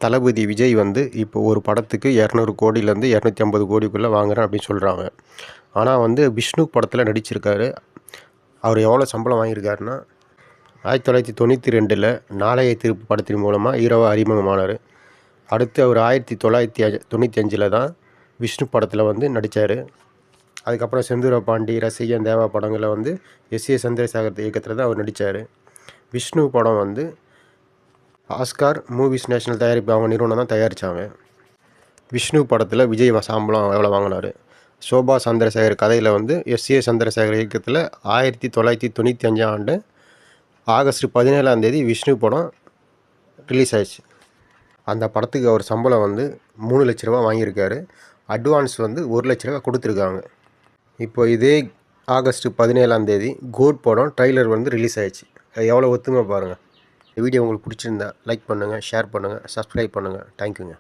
தளபதி விஜய் வந்து இப்போ ஒரு படத்துக்கு 200 கோடியிலேருந்து 250 கோடிக்குள்ளே வாங்குறேன் அப்படின்னு சொல்கிறாங்க. ஆனால் வந்து விஷ்ணு படத்தில் நடிச்சிருக்காரு. அவர் எவ்வளோ சம்பளம் வாங்கியிருக்காருன்னா 1992 நாளைய தீர்ப்பு படத்தின் மூலமாக ஹீரோவாக அறிமுகமானார். அடுத்து அவர் 1995 தான் விஷ்ணு படத்தில் வந்து நடித்தார். அதுக்கப்புறம் செந்தூர பாண்டி, ரசிகன், தேவா படங்களில் வந்து எஸ்.ஏ. சந்திரசேகர் இயக்கத்தில் தான் அவர் நடித்தார். விஷ்ணு படம் வந்து ஆஸ்கார் மூவிஸ் நேஷனல் தயாரிப்பு அவங்க நிறுவனம் தான் தயாரித்தாங்க. விஷ்ணு படத்தில் விஜய் சம்பளம் எவ்வளோ வாங்கினார்? சோபா சந்திரசேகர் கதையில் வந்து எஸ்.ஏ. சந்திரசேகர் இயக்கத்தில் 1995 ஆண்டு ஆகஸ்ட் 17 விஷ்ணு படம் ரிலீஸ் ஆயிடுச்சு. அந்த படத்துக்கு அவர் சம்பளம் வந்து 3 லட்ச ரூபா வாங்கியிருக்காரு. அட்வான்ஸ் வந்து 1 லட்ச ரூபா கொடுத்துருக்காங்க. இப்போ இதே ஆகஸ்ட் 17 கோட் படம் ட்ரைலர் வந்து ரிலீஸ் ஆயிடுச்சு. அது எவ்வளோ ஒத்துமை பாருங்கள். இந்த வீடியோ உங்களுக்கு பிடிச்சிருந்தா லைக் பண்ணுங்கள், ஷேர் பண்ணுங்கள், சப்ஸ்கிரைப் பண்ணுங்கள். தேங்க்யூங்க.